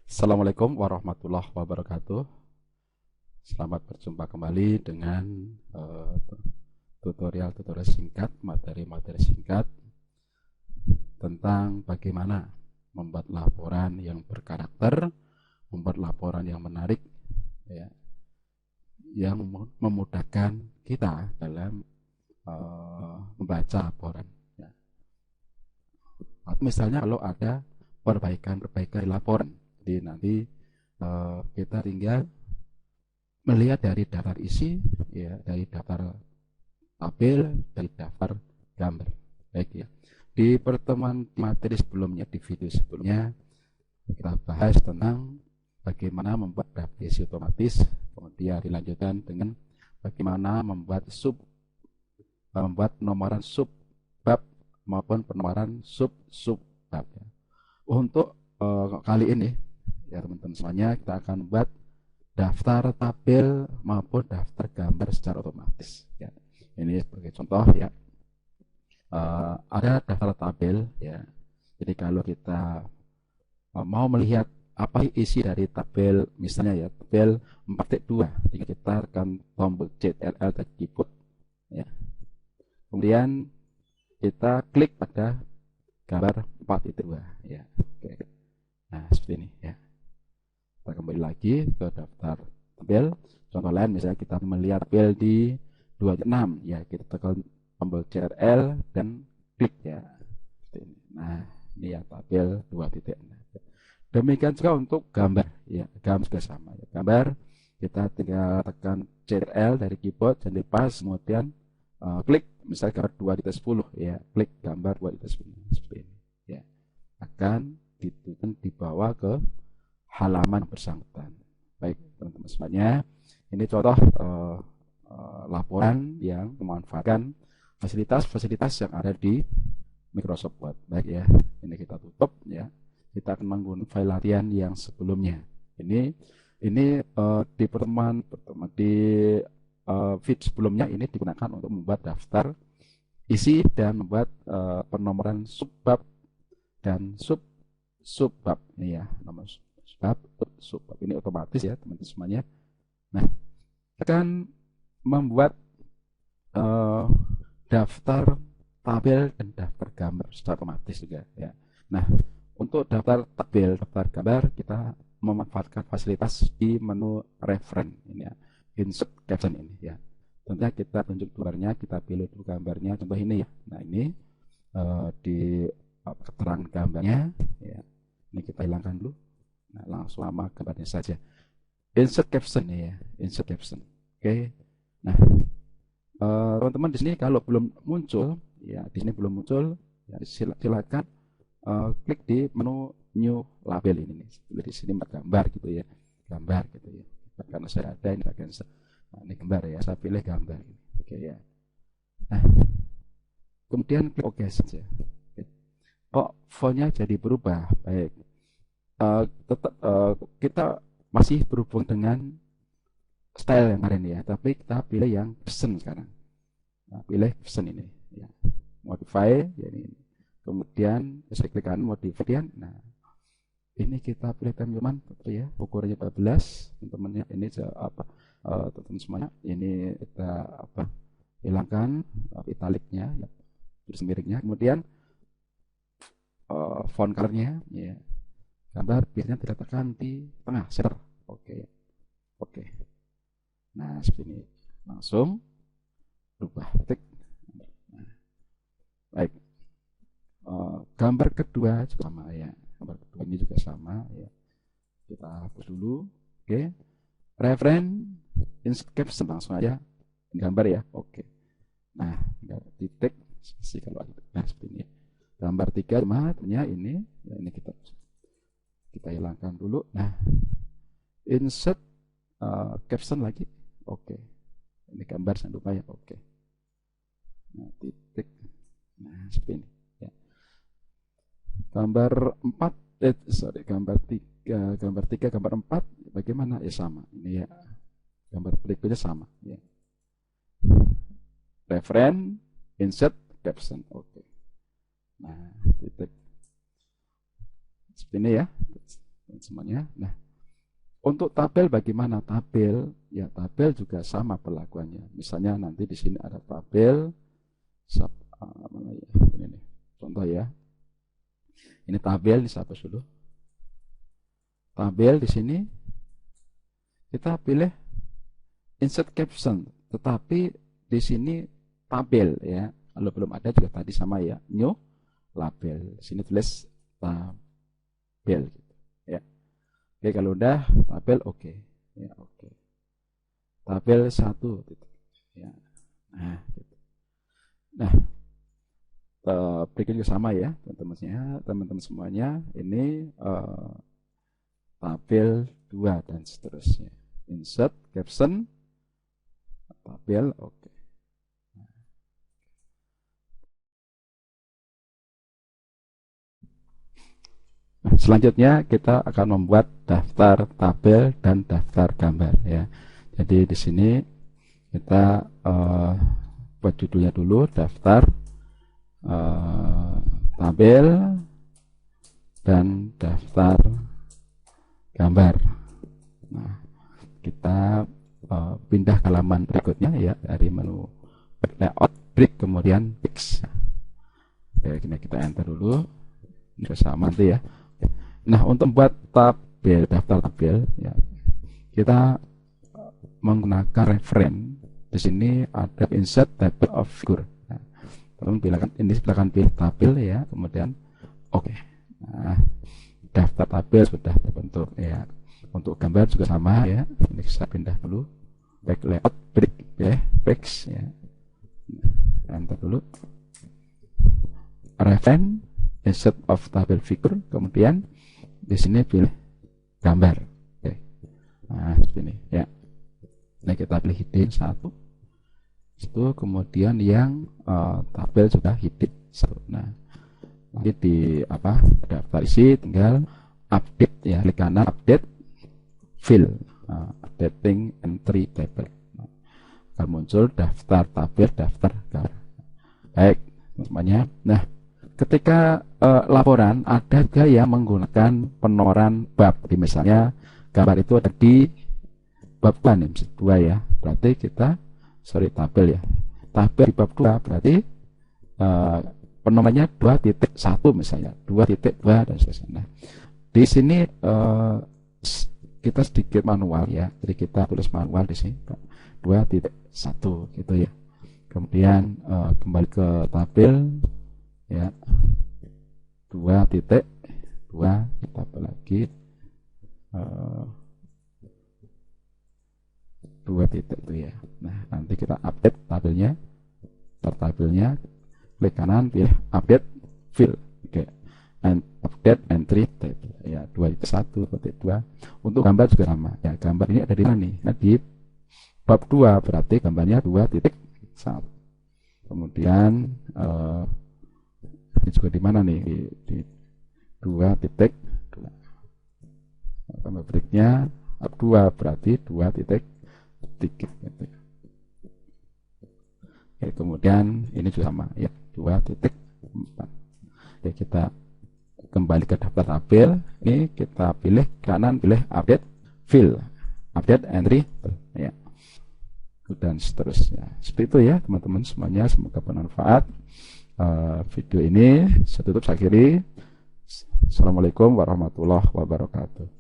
Assalamualaikum warahmatullahi wabarakatuh. Selamat berjumpa kembali dengan tutorial-tutorial singkat, materi-materi singkat tentang bagaimana membuat laporan yang berkarakter, membuat laporan yang menarik, ya, yang memudahkan kita dalam membaca laporan. Ya. Atau misalnya kalau ada perbaikan-perbaikan di laporan, jadi nanti kita tinggal melihat dari daftar isi, ya, dari daftar tabel, dari daftar gambar. Baik ya. Di pertemuan materi sebelumnya, di video sebelumnya, kita bahas tentang bagaimana membuat navigasi otomatis, kemudian dilanjutkan dengan bagaimana membuat penomoran sub bab maupun penomoran sub bab. Ya. Untuk kali ini, ya teman-teman semuanya, kita akan membuat daftar tabel maupun daftar gambar secara otomatis. Ya. Ini sebagai contoh ya. Ada daftar tabel ya. Jadi kalau kita mau melihat apa isi dari tabel, misalnya ya tabel 4.2, tinggal kita tekan tombol CTRL dari keyboard ya. Kemudian kita klik pada gambar 4.2 ya. Oke. Nah, seperti ini ya. Kita kembali lagi ke daftar tabel. Contoh lain, misalnya kita melihat tabel di 2.6 ya, kita tekan tombol CTRL dan klik ya. Nah, ini ya tabel 2.6. Demikian juga untuk gambar ya, gambar juga sama ya. Gambar kita tinggal tekan CTRL dari keyboard dan lepas, kemudian klik misalnya gambar 2.10 ya, klik gambar 2.10 seperti ini ya. Akan dibawa ke halaman bersangkutan. Baik teman-teman semuanya, ini contoh laporan yang memanfaatkan fasilitas-fasilitas yang ada di Microsoft Word. Baik ya, ini kita tutup ya. Kita akan menggunakan file latihan yang sebelumnya. Ini di pertemuan di feed sebelumnya ini digunakan untuk membuat daftar isi dan membuat penomoran subbab dan subbab ini ya, nomor subbab ini otomatis ya teman-teman semuanya. Nah, akan membuat daftar tabel dan daftar gambar secara otomatis juga ya. Nah, untuk daftar tabel, daftar gambar, kita memanfaatkan fasilitas di menu referen ini ya, insert caption ini ya. Tentunya kita tunjuk gambarnya, kita pilih dulu gambarnya, contoh ini ya. Nah, ini di keterangan gambarnya ya. Ini kita hilangkan dulu. Nah, langsung nama gambarnya saja. Insert caption ya, insert caption. Oke. Nah, teman-teman di sini kalau belum muncul ya, di sini belum muncul ya, silakan klik di menu new label ini nih. Di sini gambar gitu ya, gambar gitu ya. Karena saya ada ini bagian nah, ini gambar ya, saya pilih gambar. Oke ya. Nah, kemudian klik OK saja. Oh, fontnya jadi berubah. Baik. Tetap kita masih berhubung dengan style yang kemarin ya, tapi kita pilih yang caption sekarang. Nah, pilih caption ini ya. Modify ya ini. Kemudian saya klik kanan modify. Nah, ini kita pilih teman-teman ya, ukurannya 14. Teman-temannya ini apa teman-teman semuanya ini kita apa hilangkan italiknya ya, tulis miringnya. Kemudian font colornya ya, gambar biasanya tidak tekan di tengah center. Oke. Nah, seperti ini langsung berubah tik. Nah, baik. Gambar kedua juga sama ya, gambar kedua ini juga sama ya, kita hapus dulu. Oke, referen insert caption langsung aja gambar ya. Oke, nah tinggal titik seperti kalau nah seperti ini gambar 3 punya ini ya, ini kita hilangkan dulu. Nah, insert caption lagi. Oke, ini gambar jangan lupa ya. Oke, nah titik, nah seperti ini ya. Gambar 4 gambar 3, gambar 4 bagaimana ya, sama ini ya, gambar berikutnya sama ya, referen insert caption. Oke, nah titik seperti ini ya. semuanya. Nah, untuk tabel bagaimana? Tabel, ya tabel juga sama perlakuannya. Misalnya nanti di sini ada tabel, mana ya? Ini nih, contoh ya. Ini tabel di satu dulu. Tabel di sini kita pilih insert caption, tetapi di sini tabel ya. Kalau belum ada juga tadi sama ya, new label. Sini tulis tabel gitu ya. Oke, kalau udah tabel oke. Ya, oke. Tabel 1 gitu. Ya. Nah, gitu. Nah, berikutnya sama ya, teman-teman semuanya. Ini tabel 2 dan seterusnya. Insert caption tabel oke. Nah, selanjutnya kita akan membuat daftar tabel dan daftar gambar ya. Jadi di sini kita buat judulnya dulu, daftar tabel dan daftar gambar. Nah, kita pindah ke halaman berikutnya ya, dari menu layout, break, kemudian fix. Oke, ini kita enter dulu. Ini sama nanti ya. Nah, untuk membuat tabel, daftar tabel ya, kita menggunakan referen. Di sini ada insert table of figure. Nah, silakan pilih tabel ya, kemudian oke. Nah, daftar tabel sudah terbentuk ya. Untuk gambar juga sama ya. Ini saya pindah dulu. Back layout, break ya, fix ya. Enter dulu. Referen, insert of table figure, kemudian di sini pilih gambar. Oke. Nah, sini ya. Nah, kita pilih heading 1. Itu kemudian yang tabel sudah heading 1. Nah, nanti di daftar isi tinggal update ya, klik kanan update fill, updating entry table. Nah, akan muncul daftar tabel, daftar gambar. Baik, semuanya. Nah, ketika laporan ada juga yang menggunakan penomoran bab. Misalnya gambar itu ada di bab 2 ya, berarti kita tabel ya. Tabel di bab 2 berarti penomorannya 2.1 misalnya, 2.2 dan seterusnya. Nah, di sini kita sedikit manual ya, jadi kita tulis manual di sini 2.1 gitu ya. Kemudian kembali ke tabel ya, 2.2 kita lagi 2 titik itu ya. Nah, nanti kita update tabelnya, klik kanan pilih update fill, oke, and update entry table ya, 2.1, 2.2. Untuk gambar juga sama ya. Gambar ini ada di mana nih? Nah, di bab 2 berarti gambarnya 2.1. Kemudian ini juga di mana nih? Di 2.2. Gambar berikutnya bab 2 berarti 2.3 gitu ya. Oke, kemudian ini juga sama ya, 2.4. Oke, kita kembali ke daftar tabel. Ini kita pilih kanan, pilih update fill, update entry ya, dan seterusnya. Seperti itu ya teman-teman semuanya, semoga bermanfaat. Video ini saya tutup, saya akhiri. Assalamualaikum warahmatullahi wabarakatuh.